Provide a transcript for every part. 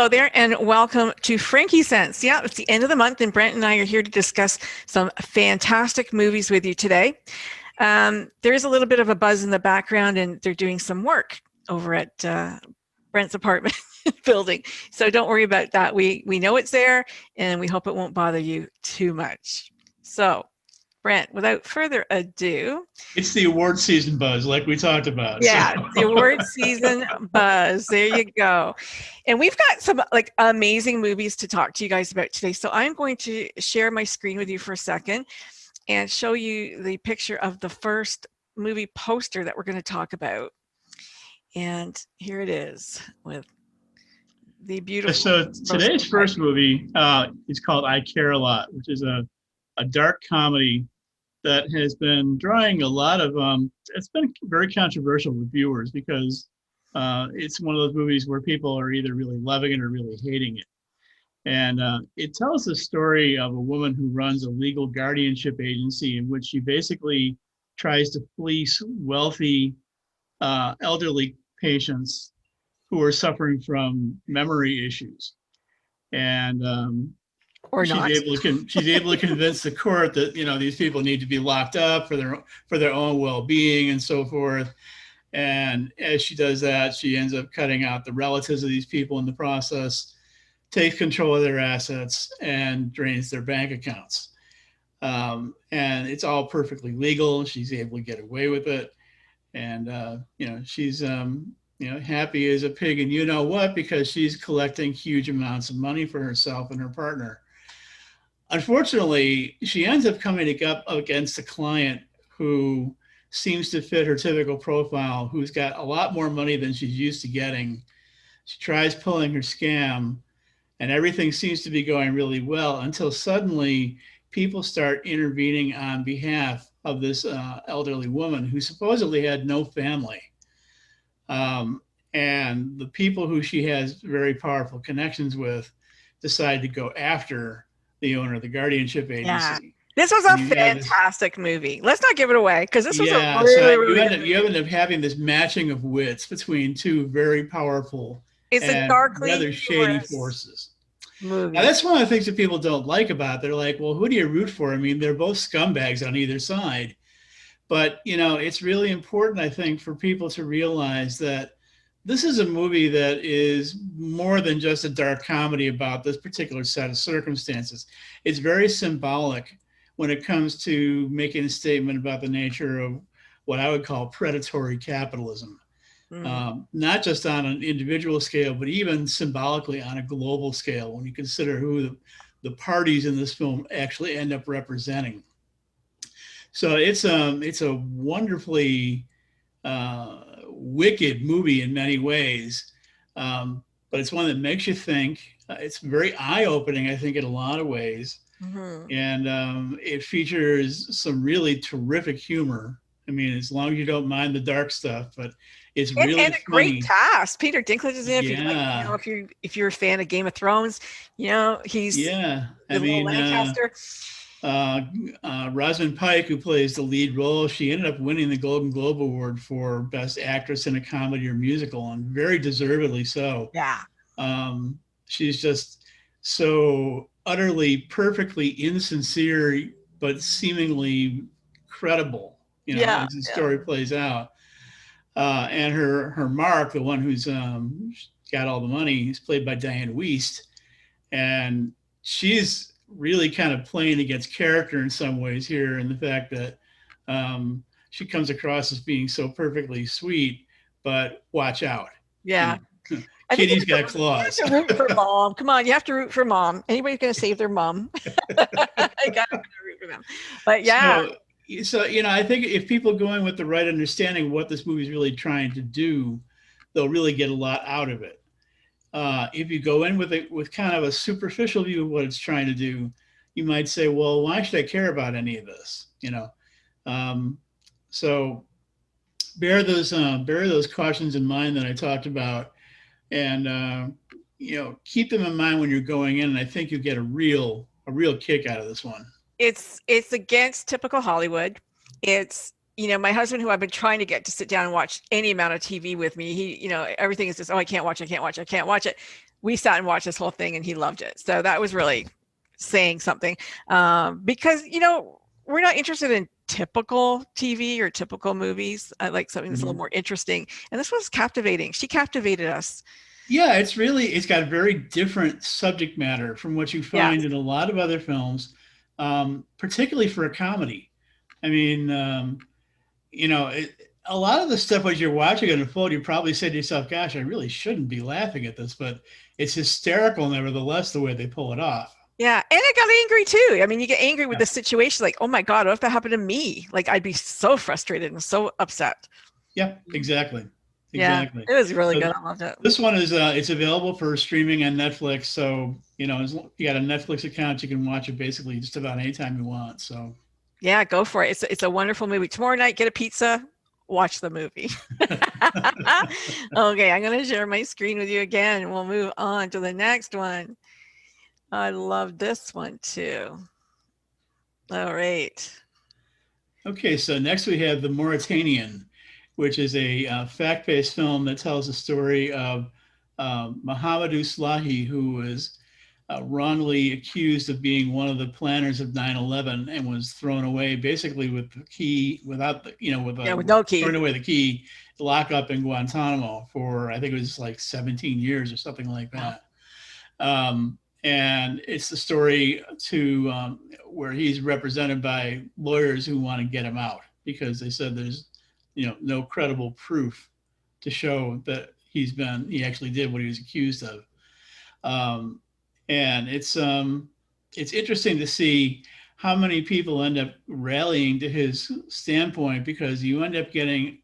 Hello there and welcome to FrankieSense. Yeah, it's the end of the month and Brent and I are here to discuss some fantastic movies with you today. There is a little bit of a buzz in the background and they're doing some work over at Brent's apartment building. So don't worry about that. We know it's there and we hope it won't bother you too much. So Brent, without further ado. It's the award season buzz like we talked about. Yeah, So. the award season buzz. There you go. And we've got some like amazing movies to talk to you guys about today. So I'm going to share my screen with you for a second and show you the picture of the first movie poster that we're going to talk about. And here it is with the beautiful. So today's first movie is called I Care a Lot, which is a dark comedy that has been drawing a lot of, it's been very controversial with viewers because it's one of those movies where people are either really loving it or really hating it. And it tells the story of a woman who runs a legal guardianship agency in which she basically tries to fleece wealthy elderly patients who are suffering from memory issues. And or she's not. She's able to convince the court that, you know, these people need to be locked up for their own well-being and so forth. And as she does that, she ends up cutting out the relatives of these people in the process, takes control of their assets, and drains their bank accounts. And it's all perfectly legal. She's able to get away with it. And, you know, she's, you know, happy as a pig and you know what, because she's collecting huge amounts of money for herself and her partner. Unfortunately, she ends up coming up against a client who seems to fit her typical profile, who's got a lot more money than she's used to getting. She tries pulling her scam and everything seems to be going really well until suddenly people start intervening on behalf of this elderly woman who supposedly had no family. And the people who she has very powerful connections with decide to go after the owner of the guardianship agency. Yeah. This was a fantastic movie. Let's not give it away because this was a really you end up having this matching of wits between two very powerful and rather shady forces. Movie. Now, that's one of the things that people don't like about it. They're like, well, who do you root for? I mean, they're both scumbags on either side. But, you know, it's really important, I think, for people to realize that this is a movie that is more than just a dark comedy about this particular set of circumstances. It's very symbolic when it comes to making a statement about the nature of what I would call predatory capitalism. Not just on an individual scale, but even symbolically on a global scale when you consider who the parties in this film actually end up representing. So it's a wonderfully wicked movie in many ways, but it's one that makes you think. It's very eye-opening, I think, in a lot of ways. Mm-hmm. And it features some really terrific humor. I mean, as long as you don't mind the dark stuff, but it's really and a funny. Great cast. Peter Dinklage is in. Yeah. If you're a fan of Game of Thrones, you know he's Lancaster. Rosamund Pike, who plays the lead role, she ended up winning the Golden Globe Award for Best Actress in a Comedy or Musical, and very deservedly so. Yeah. She's just so utterly, perfectly insincere, but seemingly credible, you know, as the story plays out. And her Mark, the one who's got all the money, is played by Diane Wiest, and she's really kind of playing against character in some ways here, in the fact that she comes across as being so perfectly sweet, but watch out. Yeah. You know, Kitty's got claws. You have to root for mom. Come on, you have to root for mom. Anybody's going to save their mom. I got to root for them. But yeah. So, you know, I think if people go in with the right understanding of what this movie is really trying to do, they'll really get a lot out of it. If you go in with kind of a superficial view of what it's trying to do, you might say, well, why should I care about any of this? You know, so bear those cautions in mind that I talked about, and you know, keep them in mind when you're going in. And I think you get a real kick out of this one. It's against typical Hollywood. It's, you know, my husband, who I've been trying to get to sit down and watch any amount of TV with me, he, you know, everything is just, oh, I can't watch it. we sat and watched this whole thing, and he loved it. So that was really saying something, because, we're not interested in typical TV or typical movies. I like something that's a little more interesting. And this was captivating. She captivated us. Yeah, it's got a very different subject matter from what you find in a lot of other films, particularly for a comedy. I mean, a lot of the stuff as you're watching it unfold, you probably say to yourself, gosh, I really shouldn't be laughing at this, but it's hysterical nevertheless, the way they pull it off. Yeah. And I got angry too. I mean, you get angry with the situation, like, oh my God, what if that happened to me? Like, I'd be so frustrated and so upset. Yeah, exactly. Yeah, it was really good. I loved it. This one is it's available for streaming on Netflix. So, you got a Netflix account, you can watch it basically just about anytime you want. So yeah, go for it. It's a wonderful movie. Tomorrow night, get a pizza, watch the movie. Okay, I'm going to share my screen with you again, and we'll move on to the next one. I love this one too. All right. Okay, so next we have The Mauritanian, which is a fact-based film that tells the story of Mohamedou Slahi, who was wrongly accused of being one of the planners of 9/11 and was thrown away basically with the key, with no key, thrown away the key, lock up in Guantanamo for, I think it was like 17 years or something like that. And it's the story where he's represented by lawyers who want to get him out because they said there's, no credible proof to show that he actually did what he was accused of. And it's interesting to see how many people end up rallying to his standpoint, because you end up getting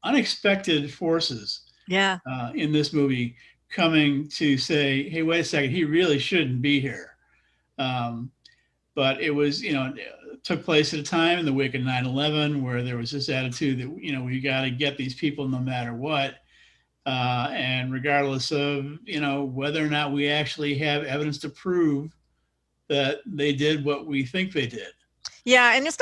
unexpected forces in this movie coming to say, hey, wait a second, he really shouldn't be here. But it was, it took place at a time in the wake of 9/11 where there was this attitude that, we got to get these people no matter what. And regardless of, whether or not we actually have evidence to prove that they did what we think they did. Yeah, and it's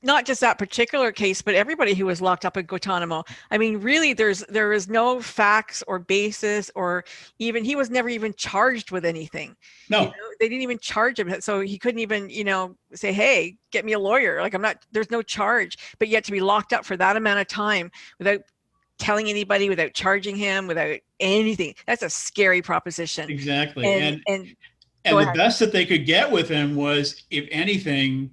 not just that particular case, but everybody who was locked up in Guantanamo. I mean, really, there is no facts or basis, or even he was never even charged with anything. No, they didn't even charge him, so he couldn't even, say, "Hey, get me a lawyer." Like, there's no charge, but yet to be locked up for that amount of time without telling anybody, without charging him, without anything—that's a scary proposition. Exactly, and the best that they could get with him was, if anything,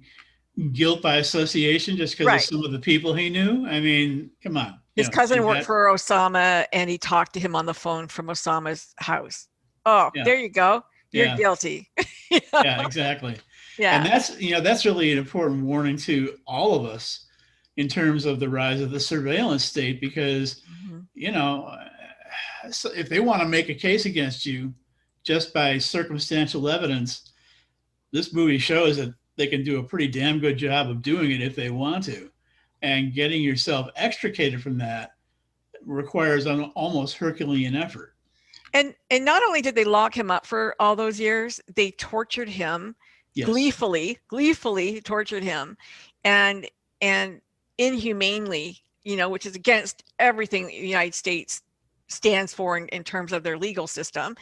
guilt by association, just because of some of the people he knew. I mean, come on. His cousin worked for Osama, and he talked to him on the phone from Osama's house. Oh, there you go. You're guilty. Yeah, exactly. Yeah. And that's really an important warning to all of us in terms of the rise of the surveillance state, because, so if they want to make a case against you just by circumstantial evidence, this movie shows that they can do a pretty damn good job of doing it if they want to. And getting yourself extricated from that requires an almost Herculean effort. And not only did they lock him up for all those years, they tortured him, gleefully tortured him, and inhumanely, which is against everything the United States stands for in terms of their legal system.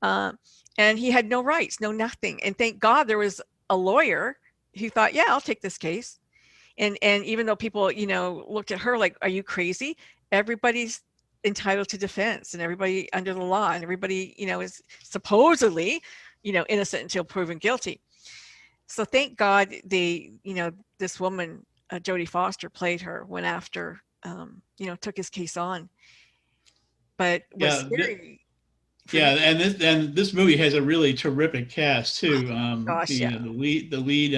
And he had no rights, no nothing. And thank God there was a lawyer who thought, yeah, I'll take this case. And even though people, looked at her like, are you crazy? Everybody's entitled to defense, and everybody under the law, and everybody, is supposedly, innocent until proven guilty. So thank God this woman, Jodie Foster, played her, went after, took his case on. But was scary. And this movie has a really terrific cast too. The lead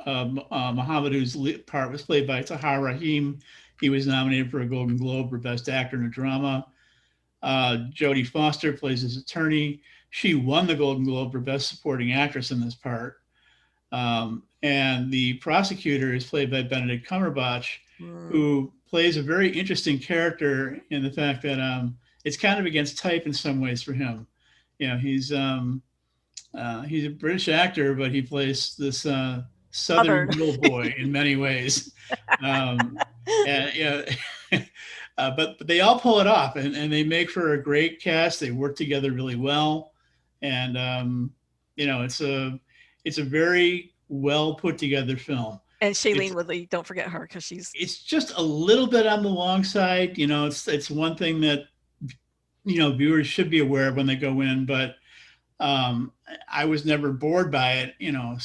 Mohamedou's part was played by Tahar Rahim. He was nominated for a Golden Globe for Best Actor in a Drama. Jodie Foster plays his attorney. She won the Golden Globe for Best Supporting Actress in this part. And the prosecutor is played by Benedict Cumberbatch, who plays a very interesting character in the fact that it's kind of against type in some ways for him. He's a British actor, but he plays this Southern little boy in many ways. but they all pull it off, and they make for a great cast. They work together really well, and it's a very well put together film. And Shailene Woodley, don't forget her, because it's just a little bit on the long side. It's one thing that viewers should be aware of when they go in, but I was never bored by it. No,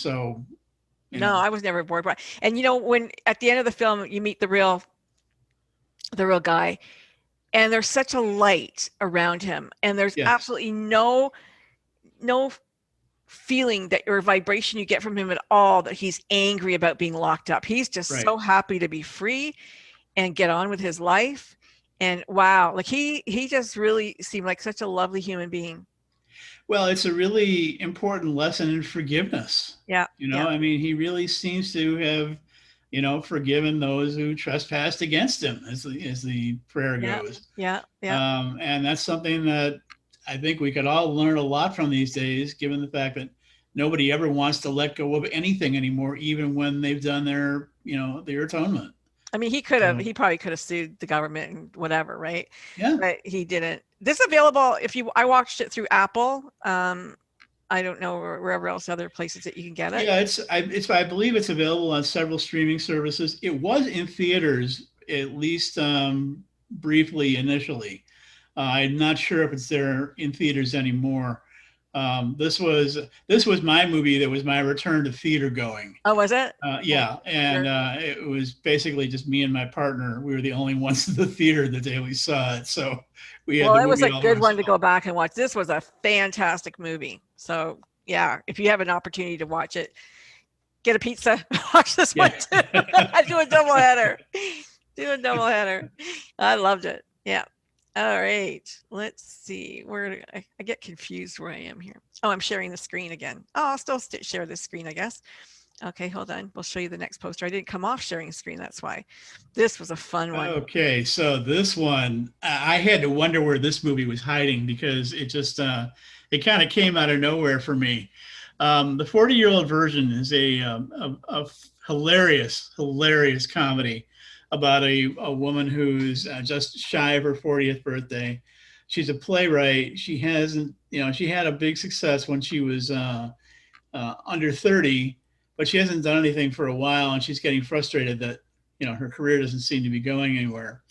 I was never bored by it. And when at the end of the film you meet the real guy, and there's such a light around him, and there's absolutely no feeling that or vibration you get from him at all that he's angry about being locked up. He's just so happy to be free and get on with his life. And wow, like he just really seemed like such a lovely human being. Well, it's a really important lesson in forgiveness. Yeah. I mean, he really seems to have, forgiven those who trespassed against him, as the prayer goes. Yeah. And that's something that I think we could all learn a lot from these days, given the fact that nobody ever wants to let go of anything anymore, even when they've done their atonement. I mean, he probably could have sued the government and whatever, right? Yeah. But he didn't. This is available I watched it through Apple. I don't know wherever else other places that you can get it. Yeah, I believe it's available on several streaming services. It was in theaters, at least briefly initially. I'm not sure if it's there in theaters anymore. This was my movie that was my return to theater going. Oh, was it? Yeah, and it was basically just me and my partner. We were the only ones in the theater the day we saw it, so we had. Well, it was a good one to go back and watch. This was a fantastic movie. So yeah, if you have an opportunity to watch it, get a pizza, watch this one too. Do a double header. I loved it. Yeah. All right, let's see. I get confused where I am here. Oh, I'm sharing the screen again. Oh, I'll still share this screen, I guess. Okay, hold on. We'll show you the next poster. I didn't come off sharing screen. That's why. This was a fun one. Okay, so this one, I had to wonder where this movie was hiding, because it just, it kind of came out of nowhere for me. The 40-year-old version is a hilarious comedy about a woman who's just shy of her 40th birthday. She's a playwright. She hasn't, she had a big success when she was under 30, but she hasn't done anything for a while, and she's getting frustrated that, her career doesn't seem to be going anywhere.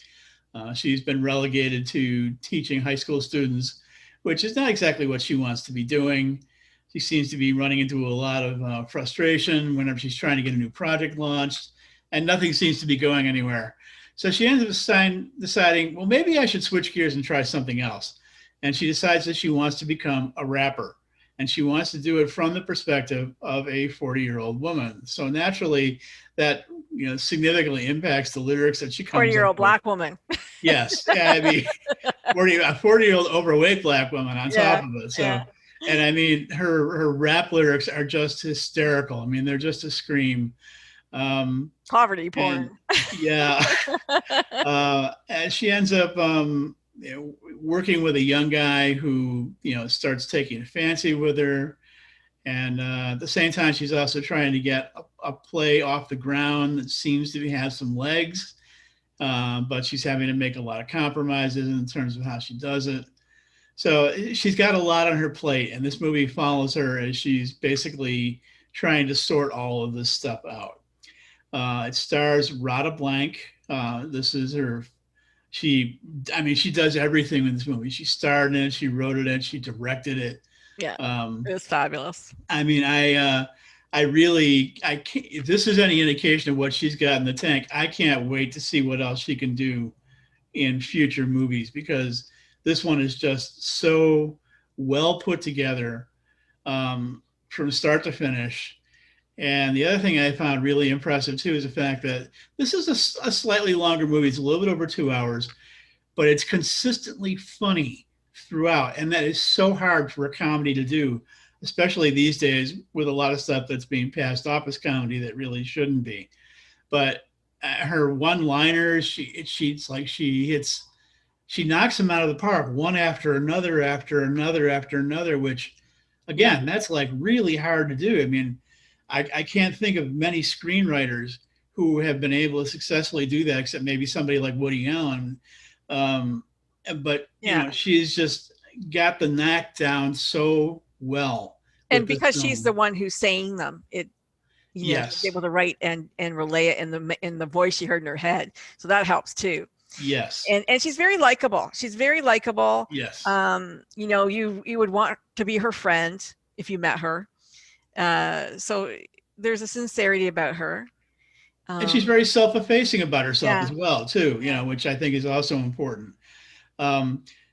She's been relegated to teaching high school students, which is not exactly what she wants to be doing. She seems to be running into a lot of frustration whenever she's trying to get a new project launched, and nothing seems to be going anywhere. So she ends up deciding, well, maybe I should switch gears and try something else. And she decides that she wants to become a rapper, and she wants to do it from the perspective of a 40-year-old woman. So naturally, that significantly impacts the lyrics that she comes up with. 40-year-old Black woman. Yes, yeah, I mean, a 40-year-old overweight Black woman on top of it. So, and I mean, her rap lyrics are just hysterical. I mean, they're just a scream. Poverty porn. And she ends up working with a young guy who starts taking a fancy with her, and at the same time she's also trying to get a play off the ground that seems to have some legs, but she's having to make a lot of compromises in terms of how she does it. So she's got a lot on her plate, and this movie follows her as she's basically trying to sort all of this stuff out. It stars Rada Blank. This is her. She does everything in this movie. She starred in it. She wrote it. She directed it. Yeah, it was fabulous. I mean, I can't, if this is any indication of what she's got in the tank, I can't wait to see what else she can do in future movies, because this one is just so well put together from start to finish. And the other thing I found really impressive too is the fact that this is a slightly longer movie. It's a little bit over 2 hours, but it's consistently funny throughout. And that is so hard for a comedy to do, especially these days with a lot of stuff that's being passed off as comedy that really shouldn't be. But her one-liners, she knocks them out of the park, one after another, which again, that's like really hard to do. I mean, I can't think of many screenwriters who have been able to successfully do that, except maybe somebody like Woody Allen. Um, but Yeah. she's just got the knack down so well And with this because she's the film. one who's saying them, she's Yes. able to write and relay it in the voice she heard in her head. So that helps too. Yes. And she's very likable. She's very likable. Yes. You would want to be her friend if you met her. So there's a sincerity about her. And she's very self-effacing about herself Yeah. as well, too, which I think is also important.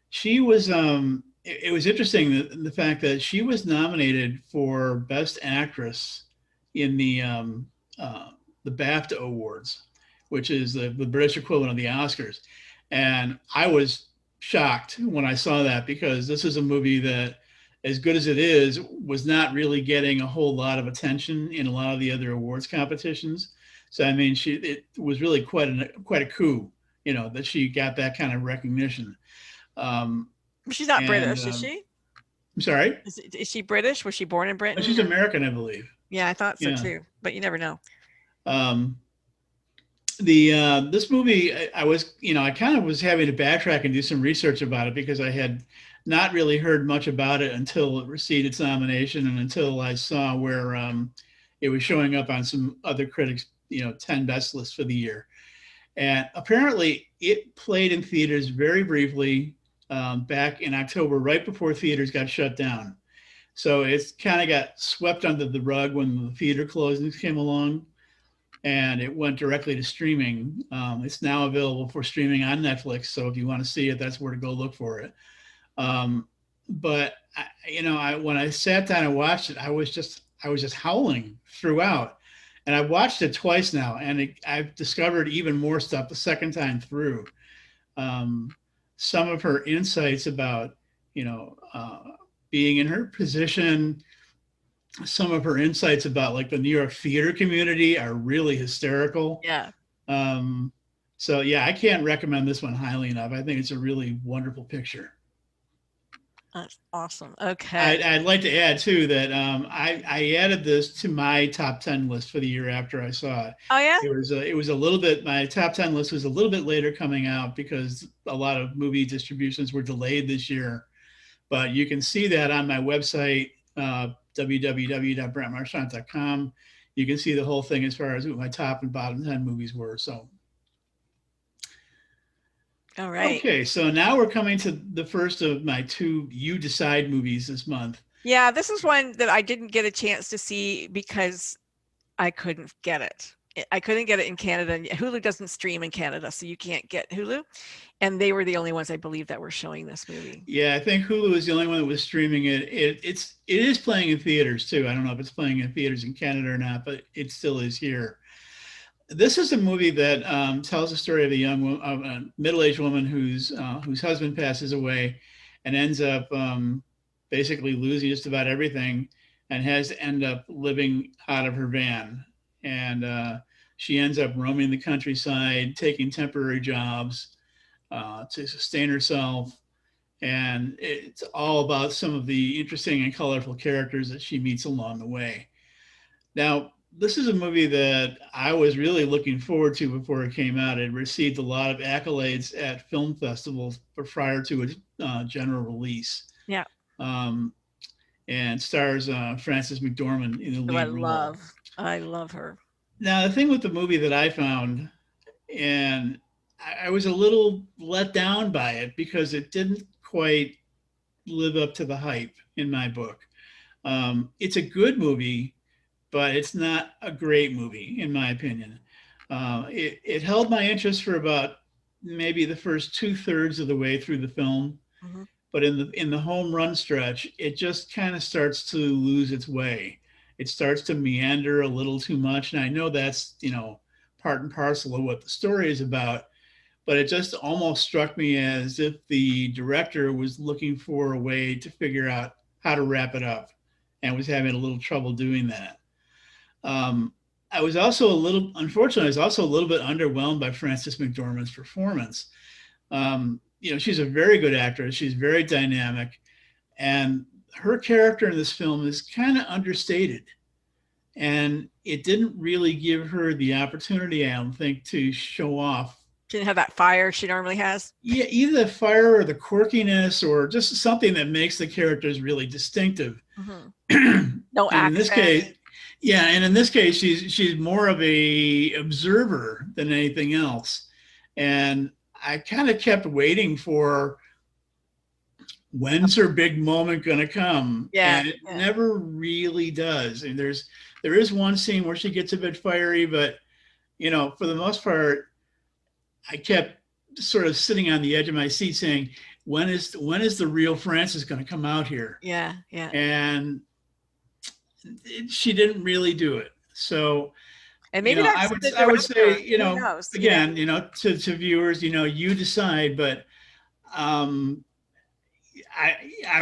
She was, it was interesting the fact that she was nominated for Best Actress in the BAFTA Awards, which is the British equivalent of the Oscars. And I was shocked when I saw that, because this is a movie that, as good as it is, was not really getting a whole lot of attention in a lot of the other awards competitions. So I mean, it was really quite a coup, that she got that kind of recognition. She's not And British, is she? I'm sorry? Is she British? Was she born in Britain? She's American, I believe. Yeah, I thought so Yeah. too, but you never know. Um, this movie, I kind of was having to backtrack and do some research about it, because I had not really heard much about it until it received its nomination, and until I saw where it was showing up on some other critics, 10 best lists for the year. And apparently it played in theaters very briefly back in October, right before theaters got shut down. So it's kind of got swept under the rug when the theater closings came along, and it went directly to streaming. It's now available for streaming on Netflix. So if you want to see it, that's where to go look for it. But when I sat down and watched it, I was just howling throughout. And I've watched it twice now, and I've discovered even more stuff the second time through. Some of her insights about, being in her position, some of her insights about like the New York theater community are really hysterical. Yeah. So yeah, I can't recommend this one highly enough. I think it's a really wonderful picture. That's awesome. Okay. I'd like to add too that I added this to my top 10 list for the year after I saw it. Oh yeah. It was a little bit, my top 10 list was a little bit later coming out, because a lot of movie distributions were delayed this year. But you can see that on my website, www.brentmarchant.com. You can see the whole thing as far as what my top and bottom 10 movies were. So. All right. Okay, so now we're coming to the first of my two You Decide movies this month. Yeah, this is one that I didn't get a chance to see because I couldn't get it. I couldn't get it in Canada. Hulu doesn't stream in Canada, so you can't get Hulu. And they were the only ones, I believe, that were showing this movie. Yeah, I think Hulu is the only one that was streaming it. It is playing in theaters too. I don't know if it's playing in theaters in Canada or not, but it still is here. This is a movie that tells the story of a middle-aged woman whose husband passes away, and ends up basically losing just about everything, and has to end up living out of her van. And she ends up roaming the countryside, taking temporary jobs to sustain herself. And it's all about some of the interesting and colorful characters that she meets along the way. Now, this is a movie that I was really looking forward to before it came out. It received a lot of accolades at film festivals prior to its general release. Yeah. And stars Frances McDormand in the lead role. I love her. Now, the thing with the movie that I found, and I was a little let down by it, because it didn't quite live up to the hype in my book. It's a good movie, but it's not a great movie, in my opinion. It held my interest for about maybe the first 2/3 of the way through the film. Mm-hmm. But in the home run stretch, it just kind of starts to lose its way. It starts to meander a little too much. And I know that's, part and parcel of what the story is about, but it just almost struck me as if the director was looking for a way to figure out how to wrap it up, and was having a little trouble doing that. I was also unfortunately, I was also a little bit underwhelmed by Frances McDormand's performance. She's a very good actress. She's very dynamic, and her character in this film is kind of understated. And it didn't really give her the opportunity, I don't think, to show off She didn't have that fire she normally has. Yeah, either the fire or the quirkiness or just something that makes the characters really distinctive. No And in this accent. case, yeah, and in this case, she's more of a observer than anything else. And I kind of kept waiting for when's her big moment going to come, and it never really does. And there is one scene where she gets a bit fiery, but for the most part, I kept sort of sitting on the edge of my seat saying, when is the real Frances going to come out here? Yeah. And she didn't really do it. So, and maybe I would say, again, to viewers, you decide, but I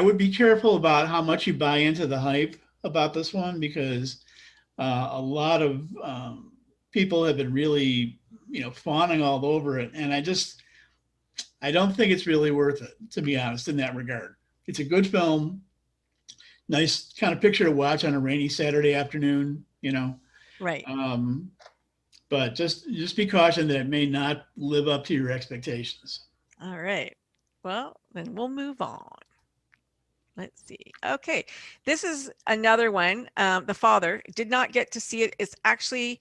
would be careful about how much you buy into the hype about this one, because a lot of people have been really, fawning all over it. And I don't think it's really worth it, to be honest, in that regard. It's a good film. Nice kind of picture to watch on a rainy Saturday afternoon, Right. But just be cautioned that it may not live up to your expectations. All right. Well, then we'll move on. Let's see. Okay. This is another one. The Father, did not get to see it. It's actually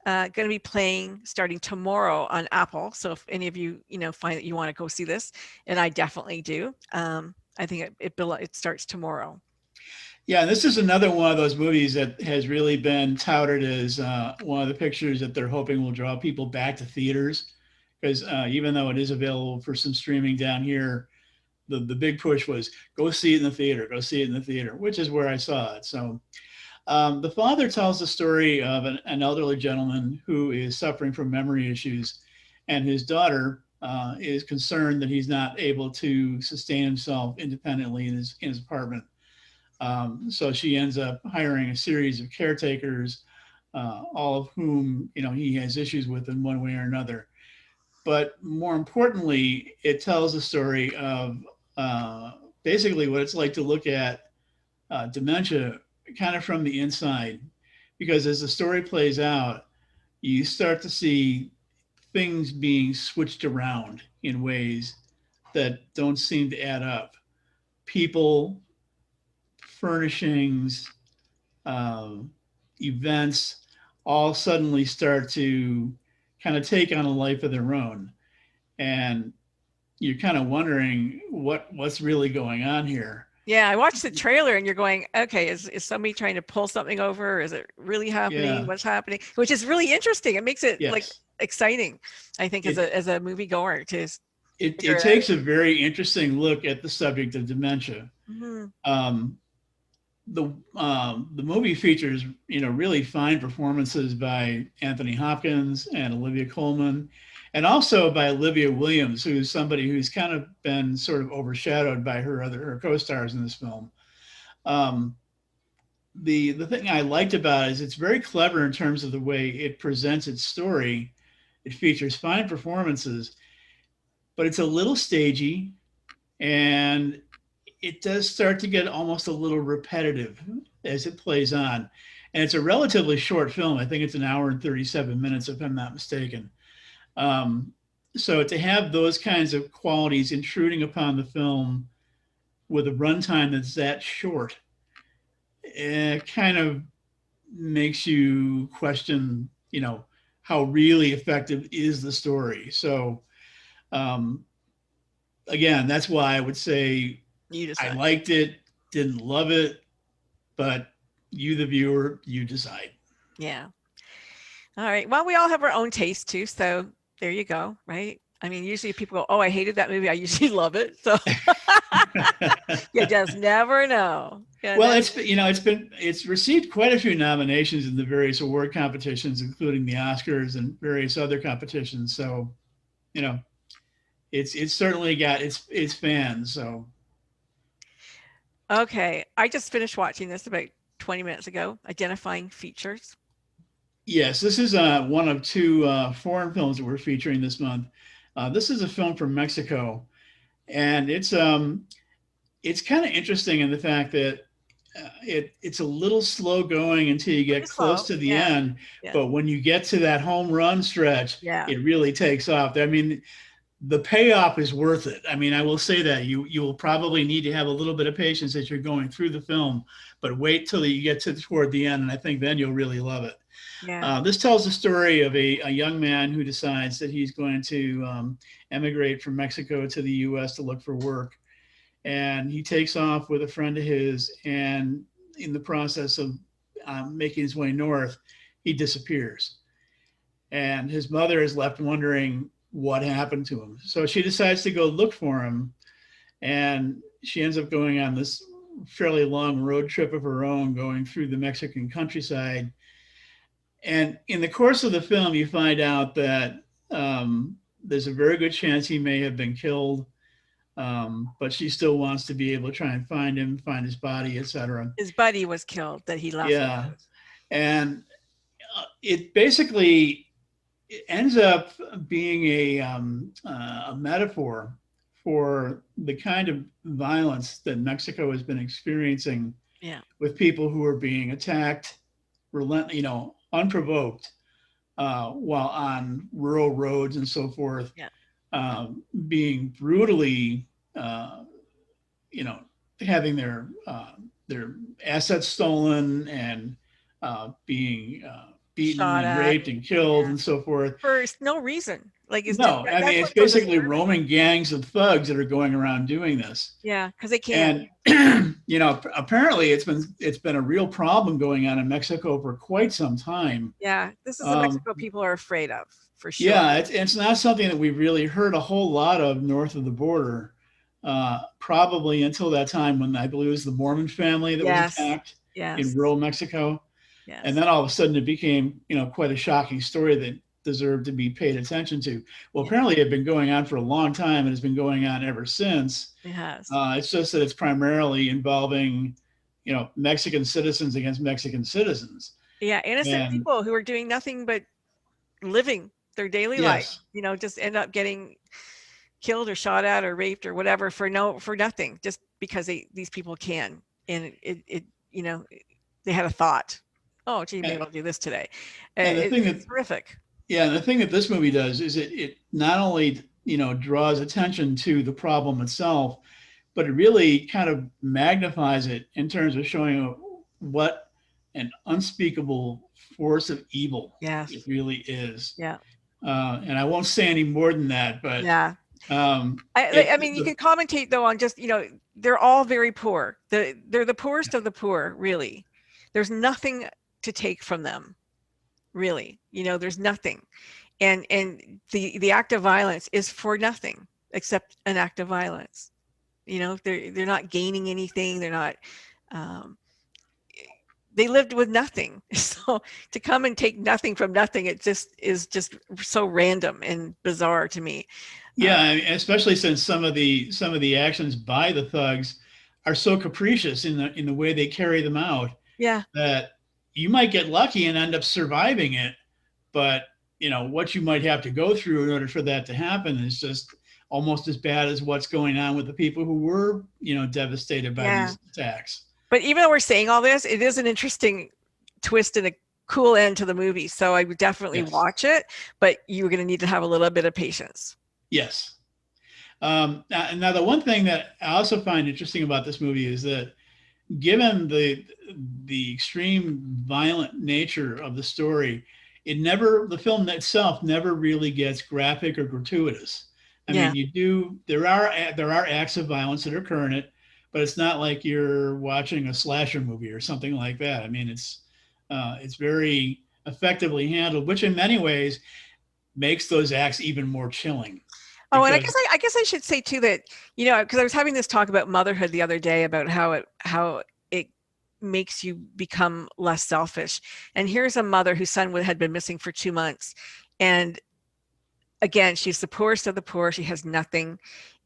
going to be playing starting tomorrow on Apple. So if any of you, find that you want to go see this, and I definitely do. I think it starts tomorrow. Yeah, this is another one of those movies that has really been touted as one of the pictures that they're hoping will draw people back to theaters. Because even though it is available for some streaming down here, the big push was go see it in the theater, which is where I saw it. So The Father tells the story of an elderly gentleman who is suffering from memory issues, and his daughter is concerned that he's not able to sustain himself independently in his apartment. So she ends up hiring a series of caretakers, all of whom he has issues with in one way or another. But more importantly, it tells the story of basically what it's like to look at dementia kind of from the inside, because as the story plays out, you start to see things being switched around in ways that don't seem to add up. People, furnishings, events all suddenly start to kind of take on a life of their own. And you're kind of wondering what's really going on here. Yeah, I watched the trailer and you're going, okay, is somebody trying to pull something over? Is it really happening? Yeah. What's happening? Which is really interesting. It makes it Yes. like exciting, I think, as a movie goer to it takes a very interesting look at the subject of dementia. Mm-hmm. The movie features really fine performances by Anthony Hopkins and Olivia Colman, and also by Olivia Williams, who's somebody who's kind of been sort of overshadowed by her co-stars in this film. The thing I liked about it is it's very clever in terms of the way it presents its story. It features fine performances, but it's a little stagey, and it does start to get almost a little repetitive as it plays on. And it's a relatively short film. I think it's 1 hour and 37 minutes, if I'm not mistaken. So to have those kinds of qualities intruding upon the film with a runtime that's that short, it kind of makes you question, how really effective is the story. So again, that's why I would say I liked it, didn't love it, but you, the viewer, you decide. Yeah. All right. Well, we all have our own taste too. So there you go. Right. I mean, usually people go, oh, I hated that movie. I usually love it. So you just never know. Well, it's received quite a few nominations in the various award competitions, including the Oscars and various other competitions. So, it's certainly got its fans. So. Okay. I just finished watching this about 20 minutes ago, Identifying Features. Yes, this is one of 2 foreign films that we're featuring this month. This is a film from Mexico, and it's kind of interesting in the fact that it's a little slow going until you get close to the end. But when you get to that home run stretch, it really takes off. I mean, the payoff is worth it. I mean, I will say that you will probably need to have a little bit of patience as you're going through the film, but wait till you get toward the end, and I think then you'll really love it. This tells the story of a young man who decides that he's going to emigrate from Mexico to the U.S. to look for work. And he takes off with a friend of his, and in the process of making his way north, he disappears. And his mother is left wondering what happened to him. So she decides to go look for him, and she ends up going on this fairly long road trip of her own, going through the Mexican countryside. And in the course of the film, you find out that there's a very good chance he may have been killed. But she still wants to be able to try and find him, find his body, etc. His buddy was killed that he left. Yeah. And it basically ends up being a metaphor for the kind of violence that Mexico has been experiencing with people who are being attacked, unprovoked, while on rural roads and so forth. Being brutally, having their assets stolen and being beaten and raped and killed and so forth for no reason. It's basically roaming gangs of thugs that are going around doing this. Yeah, because they can. And apparently it's been a real problem going on in Mexico for quite some time. Yeah, this is the Mexico people are afraid of, for sure. Yeah, it's not something that we've really heard a whole lot of north of the border. Probably until that time when I believe it was the Mormon family that was attacked in rural Mexico. Yes. And then all of a sudden it became, quite a shocking story that deserved to be paid attention to. Well, apparently it had been going on for a long time and has been going on ever since. It has. It's just that it's primarily involving, Mexican citizens against Mexican citizens. Yeah, innocent people who are doing nothing but living their daily life, just end up getting killed or shot at or raped or whatever for nothing, just because these people can. And they had a thought. Oh, gee, maybe I'll do this today. And it's terrific. Yeah, and the thing that this movie does is it not only draws attention to the problem itself, but it really kind of magnifies it in terms of showing what an unspeakable force of evil it really is. Yeah. And I won't say any more than that, but I mean, you can commentate though on just they're all very poor. They're the poorest of the poor, really. There's nothing to take from them, really. There's nothing, and the act of violence is for nothing except an act of violence. They're not gaining anything. They're not. They lived with nothing, so to come and take nothing from nothing, it just is just so random and bizarre to me. Yeah, especially since some of the actions by the thugs are so capricious in the way they carry them out. Yeah, that you might get lucky and end up surviving it, but what you might have to go through in order for that to happen is just almost as bad as what's going on with the people who were devastated by these attacks. But even though we're saying all this, it is an interesting twist and a cool end to the movie. So I would definitely watch it, but you're going to need to have a little bit of patience. Yes. Now the one thing that I also find interesting about this movie is that given the extreme violent nature of the story, the film itself never really gets graphic or gratuitous. I mean, there are acts of violence that occur in it, but it's not like you're watching a slasher movie or something like that. I mean, it's very effectively handled, which in many ways makes those acts even more chilling. Oh, and I guess I should say too that, because I was having this talk about motherhood the other day about how it makes you become less selfish. And here's a mother whose son had been missing for 2 months. And again, she's the poorest of the poor. She has nothing.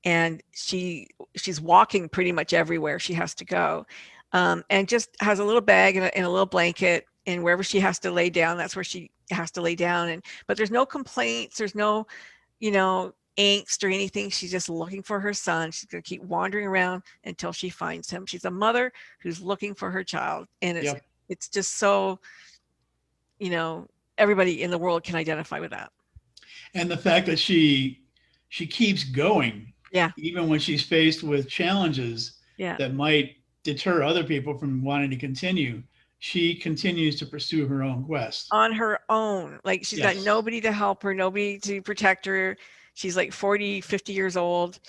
And she's walking pretty much everywhere she has to go. And just has a little bag and a little blanket, and wherever she has to lay down, that's where she has to lay down. But there's no complaints. There's no, angst or anything. She's just looking for her son. She's going to keep wandering around until she finds him. She's a mother who's looking for her child. And it's just so, you know, everybody in the world can identify with that. And the fact that she keeps going, even when she's faced with challenges that might deter other people from wanting to continue, she continues to pursue her own quest. On her own. Like, she's got nobody to help her, nobody to protect her. She's like 40, 50 years old.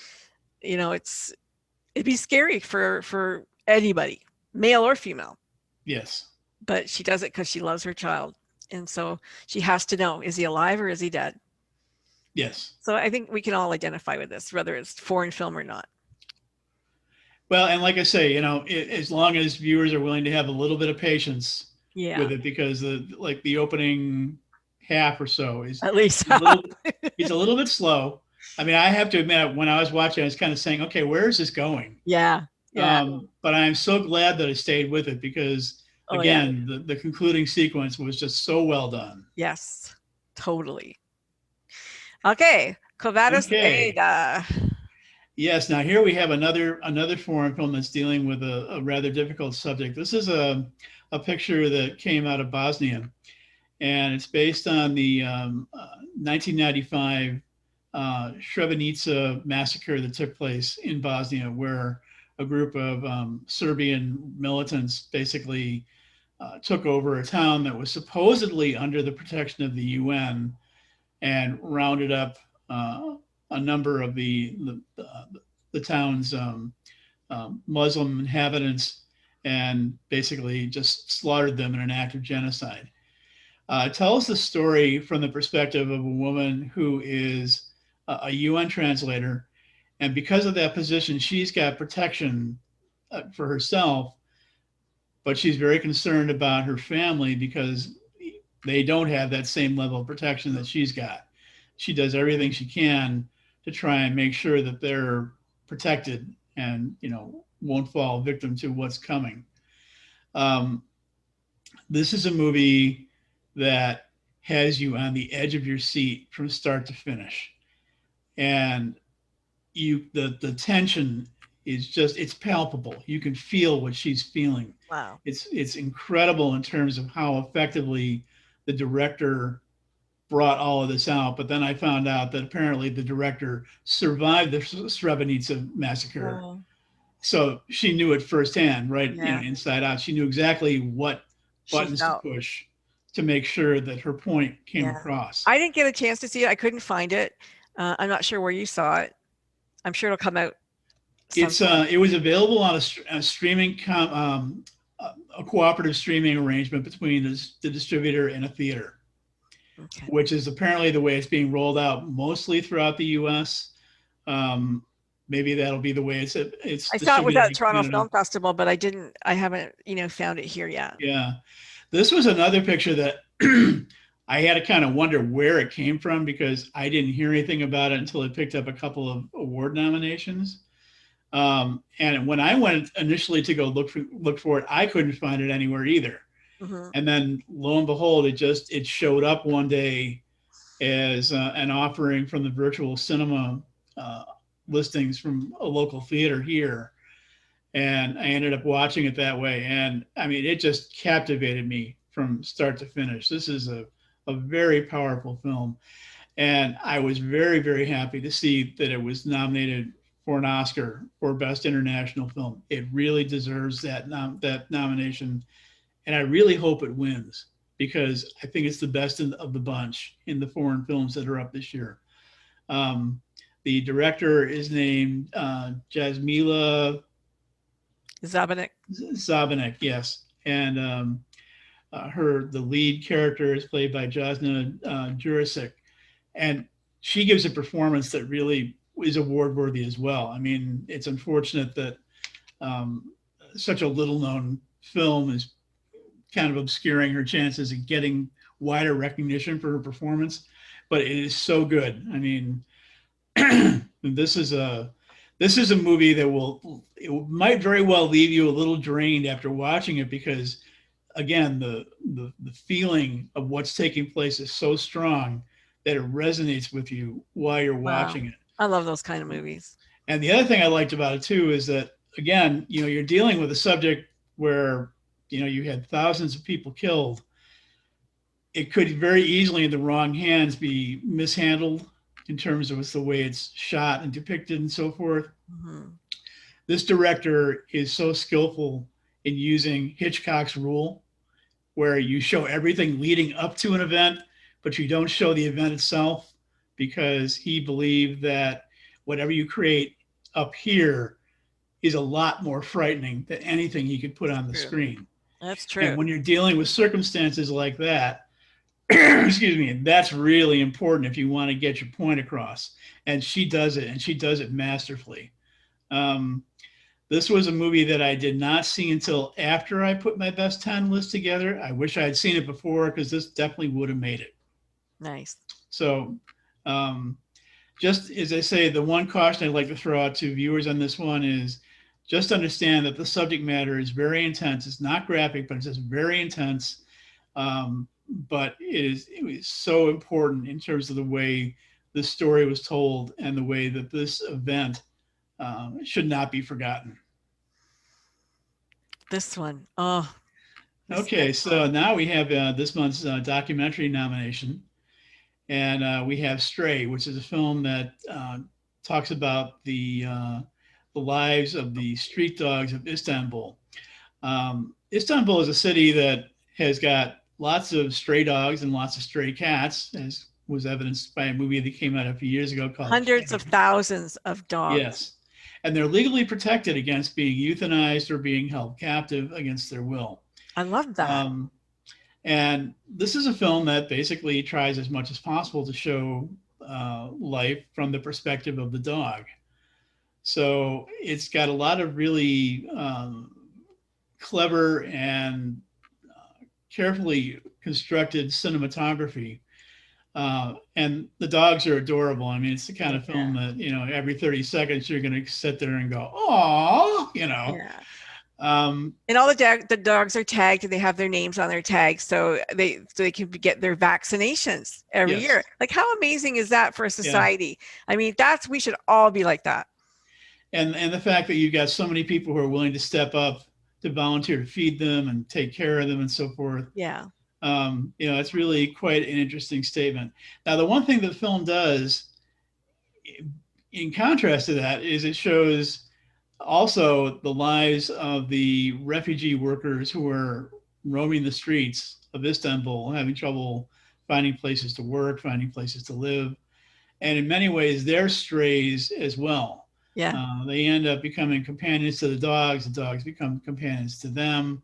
You know, it'd be scary for anybody, male or female. Yes. But she does it because she loves her child. And so she has to know, is he alive or is he dead? Yes. So I think we can all identify with this, whether it's foreign film or not. Well, and like I say, you know, as long as viewers are willing to have a little bit of patience with it, because the opening half or so is at least it's a little bit slow. I mean, I have to admit, when I was watching, I was kind of saying, okay, where is this going? Yeah. But I'm so glad that I stayed with it, because again, the concluding sequence was just so well done. Yes, totally. Okay, Covadas Ada. Yes, now here we have another foreign film that's dealing with a rather difficult subject. This is a picture that came out of Bosnia, and it's based on the 1995 Srebrenica massacre that took place in Bosnia, where a group of Serbian militants basically took over a town that was supposedly under the protection of the UN and rounded up a number of the town's Muslim inhabitants and basically just slaughtered them in an act of genocide. It tells the story from the perspective of a woman who is a UN translator, and because of that position, she's got protection for herself, but she's very concerned about her family because they don't have that same level of protection that she's got. She does everything she can to try and make sure that they're protected and, you know, won't fall victim to what's coming. This is a movie that has you on the edge of your seat from start to finish. And the tension is just, it's palpable. You can feel what she's feeling. Wow. It's incredible in terms of how effectively the director brought all of this out. But then I found out that apparently the director survived the Srebrenica massacre. Oh. So she knew it firsthand, right? You know, inside out. She knew exactly what buttons to push to make sure that her point came across. I didn't get a chance to see it. I couldn't find it. I'm not sure where you saw it. I'm sure it'll come out. It was available on a streaming, a cooperative streaming arrangement between the distributor and a theater. Okay. Which is apparently the way it's being rolled out mostly throughout the U.S. Maybe that'll be the way it's. I saw it was at Toronto Film Festival, but I haven't, found it here yet. Yeah, this was another picture that I had to kind of wonder where it came from, because I didn't hear anything about it until it picked up a couple of award nominations. And when I went initially to go look for it, I couldn't find it anywhere either. Mm-hmm. And then lo and behold, it showed up one day as an offering from the virtual cinema listings from a local theater here. And I ended up watching it that way. And I mean, it just captivated me from start to finish. This is a very powerful film. And I was very, very happy to see that it was nominated for an Oscar for Best International Film. It really deserves that nomination. And I really hope it wins, because I think it's the best of the bunch in the foreign films that are up this year. The director is named Jasmila Zabanek, yes. And the lead character is played by Jasna Jurisic. And she gives a performance that really is award worthy as well. I mean, it's unfortunate that such a little known film is kind of obscuring her chances of getting wider recognition for her performance, but it is so good. I mean, this is a movie that might very well leave you a little drained after watching it, because again, the feeling of what's taking place is so strong that it resonates with you while you're watching it. I love those kind of movies. And the other thing I liked about it too is that, again, you're dealing with a subject where, you had thousands of people killed. It could very easily, in the wrong hands, be mishandled in terms of the way it's shot and depicted and so forth. Mm-hmm. This director is so skillful in using Hitchcock's rule, where you show everything leading up to an event, but you don't show the event itself, because he believed that whatever you create up here is a lot more frightening than anything he could put on the screen. That's true. And when you're dealing with circumstances like that, excuse me, that's really important if you want to get your point across. And she does it, and she does it masterfully. This was a movie that I did not see until after I put my best 10 list together. I wish I had seen it before, because this definitely would have made it. Nice. So just as I say, the one caution I'd like to throw out to viewers on this one is just understand that the subject matter is very intense. It's not graphic, but it's just very intense. But it was so important in terms of the way the story was told and the way that this event should not be forgotten. This one. Oh. Okay, so now we have this month's documentary nomination. And we have Stray, which is a film that talks about the lives of the street dogs of Istanbul. Istanbul is a city that has got lots of stray dogs and lots of stray cats, as was evidenced by a movie that came out a few years ago called Hundreds of Thousands of Dogs. Yes. And they're legally protected against being euthanized or being held captive against their will. I love that. And this is a film that basically tries as much as possible to show life from the perspective of the dog. So it's got a lot of really clever and carefully constructed cinematography. And the dogs are adorable. I mean, it's the kind of film that, every 30 seconds you're going to sit there and go, "Aw," Yeah. And all the dogs are tagged, and they have their names on their tags, so they can get their vaccinations every year. Like, how amazing is that for a society? Yeah. I mean, we should all be like that. And the fact that you've got so many people who are willing to step up to volunteer to feed them and take care of them and so forth. Yeah. It's really quite an interesting statement. Now, the one thing the film does, in contrast to that, is it shows also the lives of the refugee workers who are roaming the streets of Istanbul, having trouble finding places to work, finding places to live. And in many ways, they're strays as well. Yeah. They end up becoming companions to the dogs become companions to them.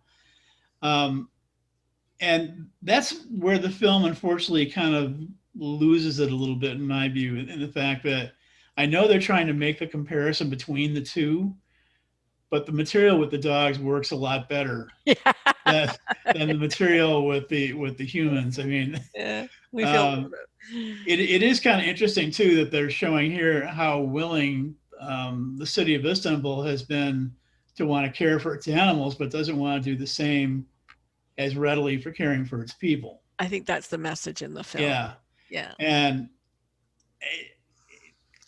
And that's where the film, unfortunately, kind of loses it a little bit, in my view, in the fact that I know they're trying to make the comparison between the two, but the material with the dogs works a lot better than the material with the humans. I mean, we feel it is kind of interesting too that they're showing here how willing the city of Istanbul has been to want to care for its animals, but doesn't want to do the same as readily for caring for its people. I think that's the message in the film. Yeah. And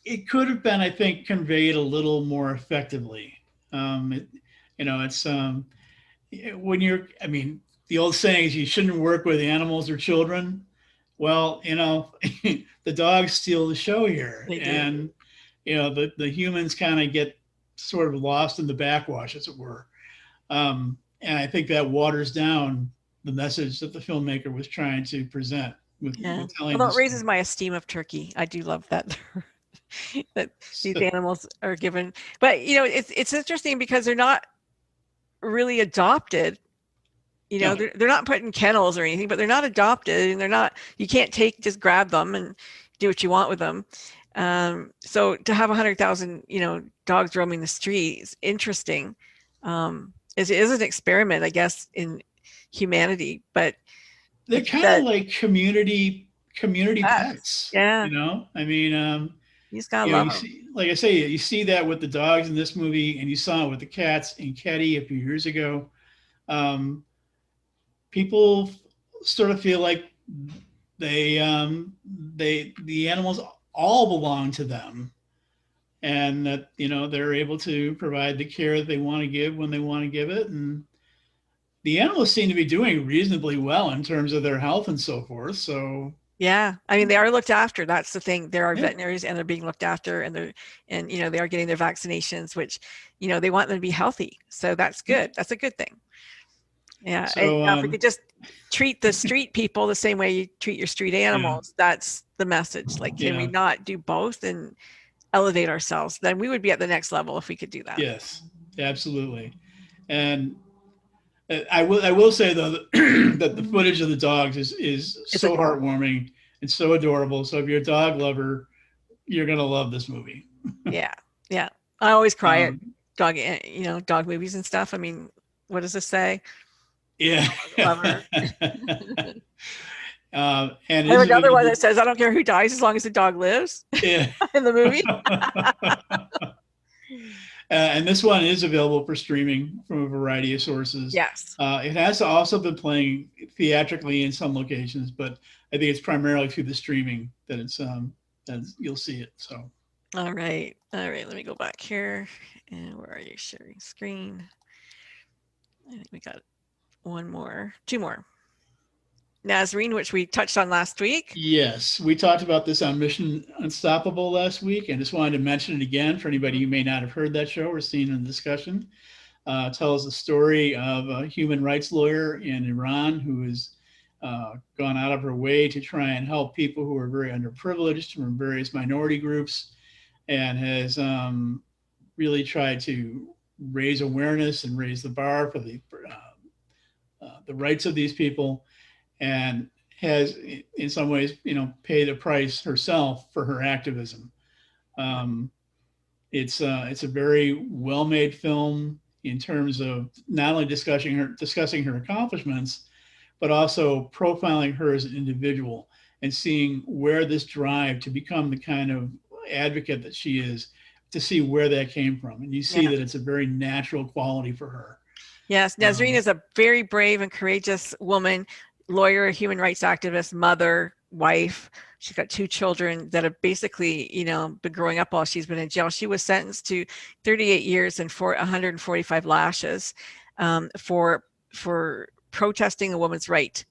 it could have been, I think, conveyed a little more effectively. It's when the old saying is you shouldn't work with animals or children. Well, the dogs steal the show here, and the humans kind of get sort of lost in the backwash, as it were. And I think that waters down the message that the filmmaker was trying to present with telling. Although it raises my esteem of Turkey. I do love that that these animals are given. But it's interesting because they're not really adopted. They're not put in kennels or anything, but they're not adopted, and you can't just grab them and do what you want with them. So to have 100,000 dogs roaming the street is interesting. It is an experiment, I guess, in humanity, but they're kind of like community pets. Yeah. I mean, you just gotta love them. Like I say, you see that with the dogs in this movie, and you saw it with the cats in Keddy a few years ago. People sort of feel like the animals all belong to them, and that, you know, they're able to provide the care that they want to give when they want to give it. And the animals seem to be doing reasonably well in terms of their health and so forth. So yeah, I mean, they are looked after. That's the thing. There are yeah. veterinarians and they're being looked after, and you know, they are getting their vaccinations, which, you know, they want them to be healthy. So that's good. That's a good thing. Yeah. And So if we could just treat the street people the same way you treat your street animals, that's the message. Like, can we not do both and elevate ourselves? Then we would be at the next level if we could do that. yes, absolutely. And I will say though that the footage of the dogs is so heartwarming and so adorable. So if you're a dog lover, you're gonna love this movie. Yeah, yeah. I always cry at dog, you know, dog movies and stuff. I mean, what does this say? Yeah. Lover. And I have another one that says, "I don't care who dies as long as the dog lives." Yeah. In the movie. And this one is available for streaming from a variety of sources. Yes. It has also been playing theatrically in some locations, but I think it's primarily through the streaming that it's that you'll see it. So. All right. All right. Let me go back here. And where are you? Sharing screen. I think we got two more. Nazarene, which we touched on last week. Yes, we talked about this on Mission Unstoppable last week, and just wanted to mention it again for anybody who may not have heard that show or seen in the discussion. Tells the story of a human rights lawyer in Iran who has gone out of her way to try and help people who are very underprivileged from various minority groups, and has really tried to raise awareness and raise the bar for the rights of these people, and has in some ways, you know, paid a price herself for her activism. It's a very well-made film in terms of not only discussing her accomplishments, but also profiling her as an individual and seeing where this drive to become the kind of advocate that she is, to see where that came from. And you see that it's a very natural quality for her. Yes, Nazarene is a very brave and courageous woman, lawyer, human rights activist, mother, wife. She's got 2 children that have basically, you know, been growing up while she's been in jail. She was sentenced to 38 years and 145 lashes for protesting a woman's right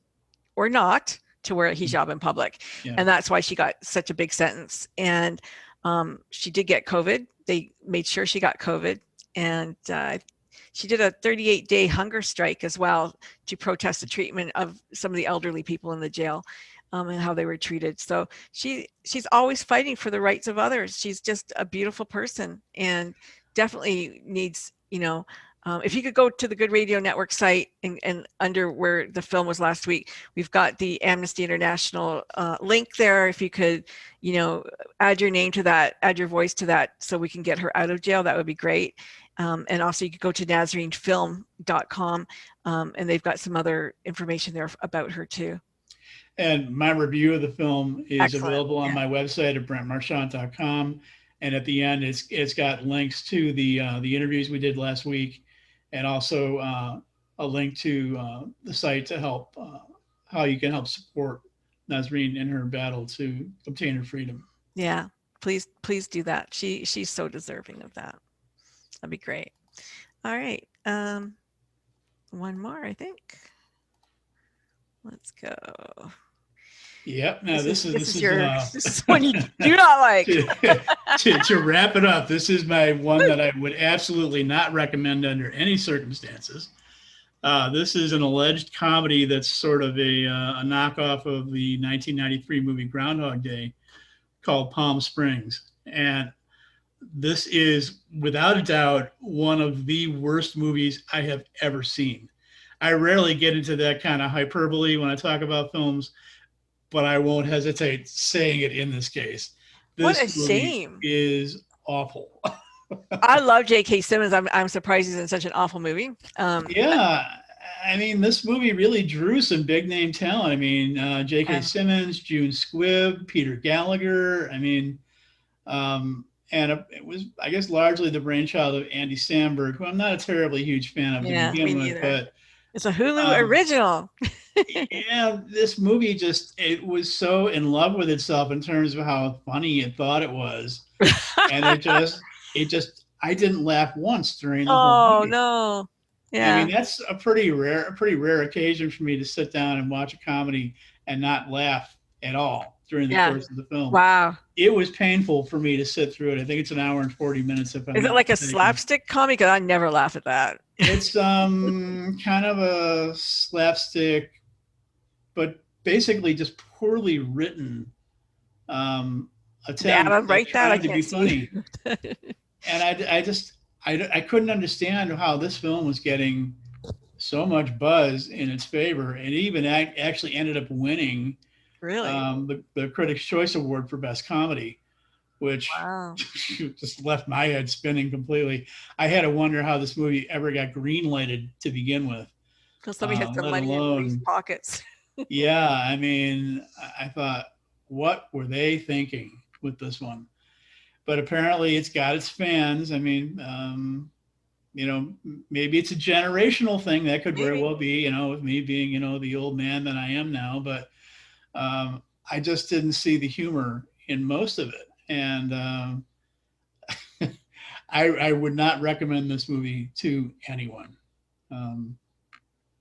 or not to wear a hijab in public. Yeah. And that's why she got such a big sentence. And she did get COVID. They made sure she got COVID. And she did a 38-day hunger strike as well to protest the treatment of some of the elderly people in the jail and how they were treated. So she's always fighting for the rights of others. She's just a beautiful person and definitely needs, you know, if you could go to the Good Radio Network site and under where the film was last week, we've got the Amnesty International link there. If you could, you know, add your name to that, add your voice to that so we can get her out of jail, that would be great. And also you could go to NazareneFilm.com and they've got some other information there about her too. And my review of the film is available on my website at BrentMarchant.com. And at the end, it's got links to the interviews we did last week, and also a link to the site to help how you can help support Nazarene in her battle to obtain her freedom. Yeah, please do that. She's so deserving of that. That'd be great. All right, one more, I think. Let's go. Yep. Now this is one you do not like. To wrap it up, this is my one that I would absolutely not recommend under any circumstances. This is an alleged comedy that's sort of a knockoff of the 1993 movie Groundhog Day, called Palm Springs. And this is without a doubt one of the worst movies I have ever seen. I rarely get into that kind of hyperbole when I talk about films, but I won't hesitate saying it in this case. What a shame. Is awful. I love J.K. Simmons. I'm surprised he's in such an awful movie. Yeah, I mean, this movie really drew some big name talent. I mean, J.K. Simmons, June Squibb, Peter Gallagher. I mean, and it was, I guess, largely the brainchild of Andy Samberg, who I'm not a terribly huge fan of to begin with, but It's a Hulu original. Yeah, this movie it was so in love with itself in terms of how funny it thought it was. And I didn't laugh once during the whole Oh, movie. no. I mean, Yeah. that's a pretty rare occasion for me to sit down and watch a comedy and not laugh at all during the Yeah. course of the film. Wow. It was painful for me to sit through it. I think it's an hour and 40 minutes if I'm Is it not like a mistaken. slapstick comedy? 'Cause I never laugh at that. It's kind of a slapstick, but basically just poorly written Did Adam attempt at write that? I trying to be can't see. funny. And I couldn't understand how this film was getting so much buzz in its favor, and even actually ended up winning Really? the Critics' Choice Award for Best Comedy, which Wow. just left my head spinning completely. I had to wonder how this movie ever got green-lighted to begin with, Because somebody has some let money in Lee's alone, pockets. yeah, I mean, I thought, what were they thinking with this one? But apparently it's got its fans. I mean, maybe it's a generational thing. That could very Maybe. well be, with me being, the old man that I am now. But I just didn't see the humor in most of it. And I would not recommend this movie to anyone. Um,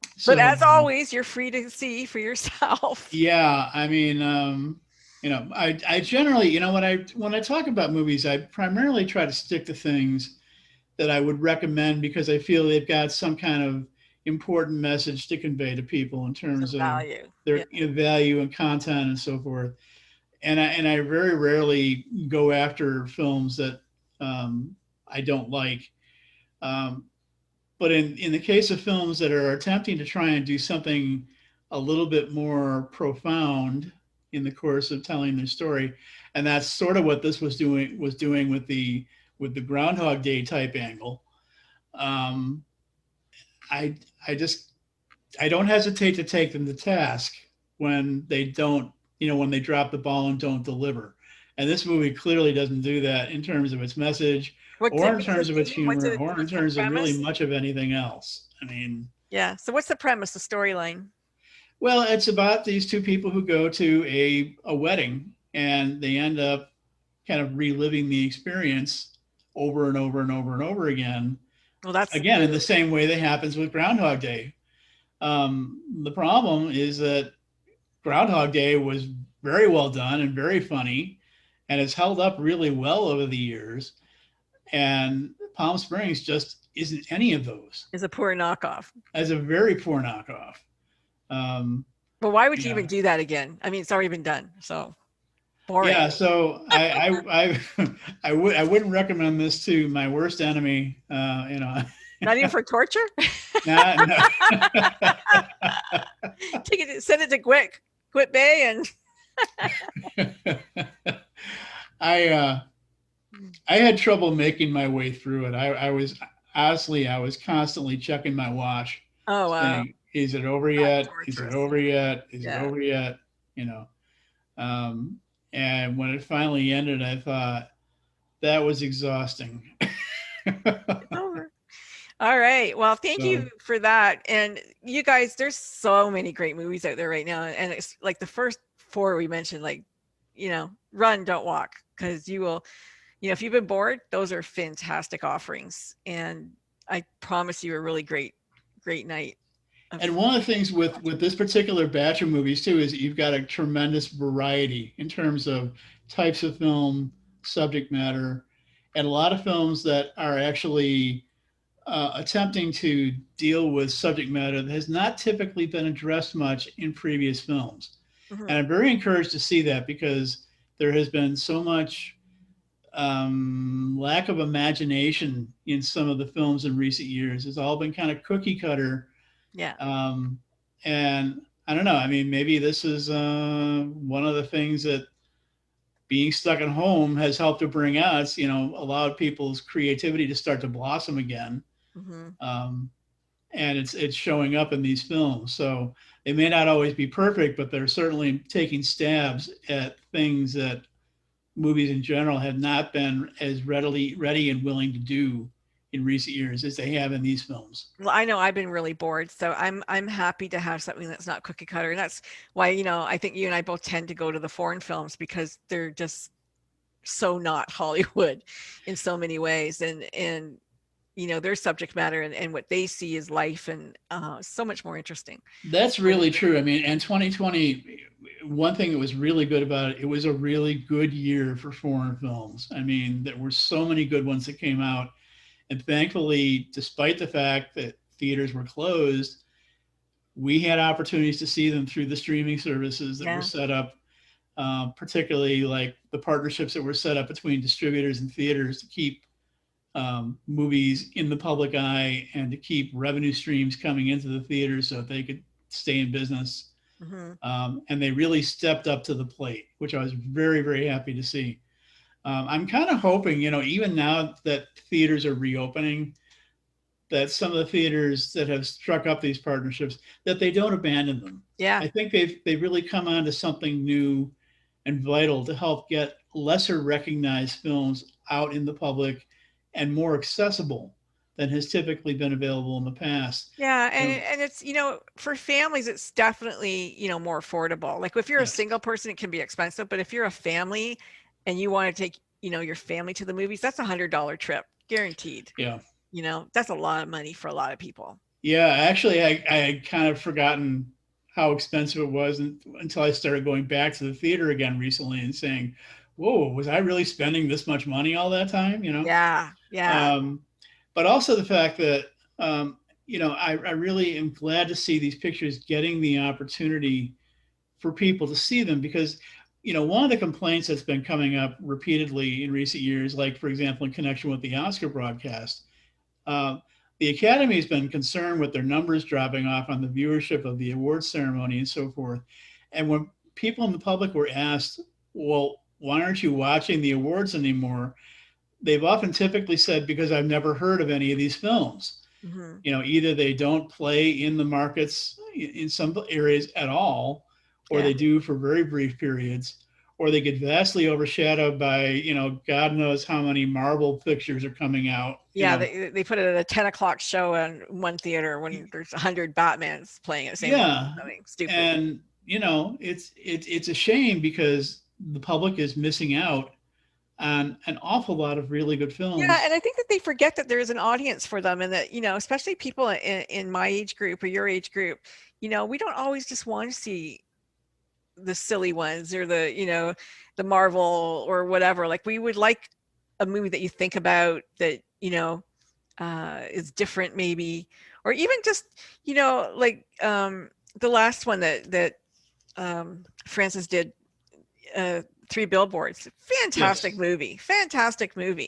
But so, as always, you're free to see for yourself. yeah, I mean, I generally, when I talk about movies, I primarily try to stick to things that I would recommend because I feel they've got some kind of important message to convey to people in terms Some of value. their Yeah. value and content and so forth. And I very rarely go after films that I don't like. Um, but in the case of films that are attempting to try and do something a little bit more profound in the course of telling their story, and that's sort of what this was doing with the Groundhog Day type angle. Um, I I just I don't hesitate to take them to task when they don't, when they drop the ball and don't deliver. And this movie clearly doesn't do that in terms of its message, What's or it in terms of its mean? humor, or in What's the terms of really premise? much of anything else. I mean, Yeah. So what's the premise, the storyline? well, it's about these two people who go to a wedding and they end up kind of reliving the experience over and over and over and over again. Well, that's Again, in the the same way that happens with Groundhog Day. The problem is that Groundhog Day was very well done and very funny, and it's held up really well over the years. And Palm Springs just isn't any of those. is a poor knockoff. As a very poor knockoff. Um, But why would you yeah, even do that again? I mean, it's already been done. So boring. yeah. So I wouldn't recommend this to my worst enemy. Not even for torture? Nah, no. Send it to Quit Bay and I had trouble making my way through it. I was honestly, I was constantly checking my watch, oh wow. saying, "Is it over Not yet? Is it torturous. over yet? Is it Yeah. over yet?" You know. And when it finally ended, I thought that was exhausting. It's over. All right. Well, thank So, you for that. And you guys, there's so many great movies out there right now. And it's like the first four we mentioned, like, run, don't walk, because you will, if you've been bored, those are fantastic offerings. And I promise you a really great night. and one of the things with this particular batch of movies too is that you've got a tremendous variety in terms of types of film, subject matter, and a lot of films that are actually attempting to deal with subject matter that has not typically been addressed much in previous films. Mm-hmm. And I'm very encouraged to see that because there has been so much lack of imagination in some of the films in recent years. It's all been kind of cookie cutter. Yeah. And I don't know. I mean, maybe this is one of the things that being stuck at home has helped to bring out. It's, allowed people's creativity to start to blossom again. Mm-hmm. And it's showing up in these films. So they may not always be perfect, but they're certainly taking stabs at things that movies in general have not been as ready and willing to do in recent years as they have in these films. Well, I know I've been really bored, so I'm happy to have something that's not cookie cutter. And that's why, I think you and I both tend to go to the foreign films because they're just so not Hollywood in so many ways. And their subject matter and what they see is life and so much more interesting. That's really true. I mean, and 2020, one thing that was really good about it, it was a really good year for foreign films. I mean, there were so many good ones that came out. And thankfully, despite the fact that theaters were closed, we had opportunities to see them through the streaming services that were set up, particularly like the partnerships that were set up between distributors and theaters to keep movies in the public eye and to keep revenue streams coming into the theaters so that they could stay in business. And they really stepped up to the plate, which I was very, very happy to see. I'm kind of hoping, even now that theaters are reopening, that some of the theaters that have struck up these partnerships, that they don't abandon them. Yeah. I think they've really come on to something new and vital to help get lesser recognized films out in the public and more accessible than has typically been available in the past. Yeah, and it's, for families, it's definitely, more affordable. Like if you're a single person, it can be expensive, but if you're a family and you want to take, your family to the movies, that's $100 trip, guaranteed. Yeah. That's a lot of money for a lot of people. Yeah, actually, I had kind of forgotten how expensive it was until I started going back to the theater again recently and saying, whoa, was I really spending this much money all that time? Yeah. But also the fact that, I really am glad to see these pictures getting the opportunity for people to see them because, one of the complaints that's been coming up repeatedly in recent years, like, for example, in connection with the Oscar broadcast, the Academy has been concerned with their numbers dropping off on the viewership of the awards ceremony and so forth. And when people in the public were asked, well, why aren't you watching the awards anymore? They've often typically said, because I've never heard of any of these films. Either they don't play in the markets in some areas at all, or they do for very brief periods, or they get vastly overshadowed by, God knows how many Marvel pictures are coming out. Yeah, they put it at a 10 o'clock show in one theater when there's 100 Batmans playing at the same time. I mean, stupid. And, it's a shame because the public is missing out on an awful lot of really good films. Yeah, and I think that they forget that there is an audience for them and that, especially people in my age group or your age group, we don't always just want to see the silly ones or the Marvel or whatever. Like we would like a movie that you think about that is different maybe, or even just like the last one that Francis did, 3 Billboards, fantastic movie.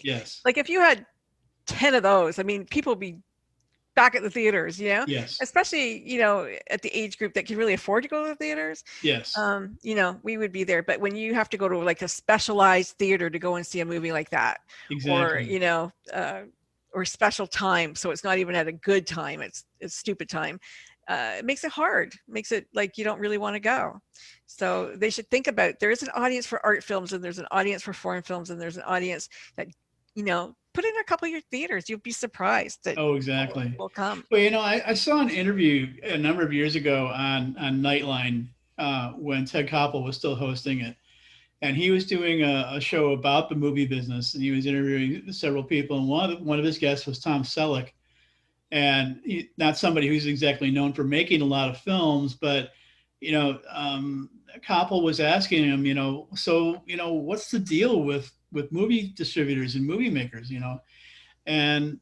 Yes. Like if you had 10 of those, I mean, people would be back at the theaters, Yes. Especially, at the age group that can really afford to go to the theaters. Yes. We would be there. But when you have to go to like a specialized theater to go and see a movie like that, exactly. or special time, so it's not even at a good time, it's stupid time, it makes it hard, makes it like you don't really want to go. So they should think about, there is an audience for art films and there's an audience for foreign films and there's an audience that, put in a couple of your theaters. You'll be surprised that exactly will come. Well, I saw an interview a number of years ago on Nightline when Ted Koppel was still hosting it. And he was doing a show about the movie business and he was interviewing several people. And one of his guests was Tom Selleck. And not somebody who's exactly known for making a lot of films, but, Koppel was asking him, so, what's the deal with movie distributors and movie makers, and,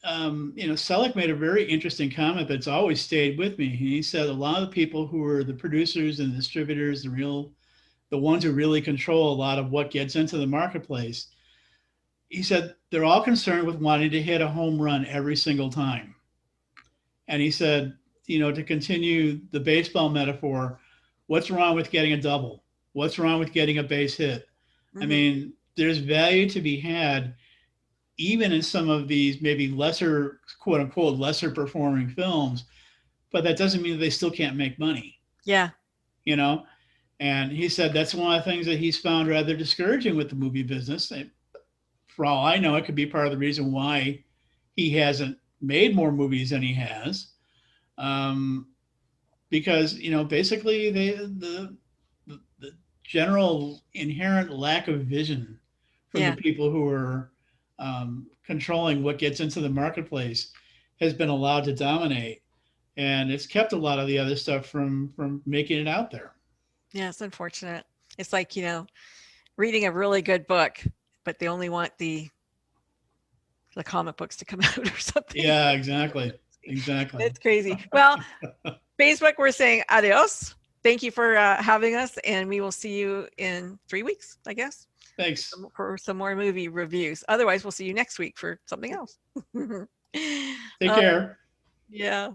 Selleck made a very interesting comment that's always stayed with me. He said a lot of the people who are the producers and the distributors, the ones who really control a lot of what gets into the marketplace, he said they're all concerned with wanting to hit a home run every single time. And he said, to continue the baseball metaphor, what's wrong with getting a double? What's wrong with getting a base hit? I mean, there's value to be had even in some of these maybe lesser, quote unquote, lesser performing films, but that doesn't mean that they still can't make money. Yeah. And he said that's one of the things that he's found rather discouraging with the movie business. For all I know, it could be part of the reason why he hasn't made more movies than he has, because basically the general inherent lack of vision from the people who are controlling what gets into the marketplace has been allowed to dominate, and it's kept a lot of the other stuff from making it out there. Yeah, it's unfortunate. It's like, reading a really good book, but they only want the comic books to come out or something. Yeah, exactly. It's crazy. Well, Facebook, we're saying adios. Thank you for having us, and we will see you in 3 weeks, I guess. Thanks. For some more movie reviews. Otherwise, we'll see you next week for something else. Take care. Yeah.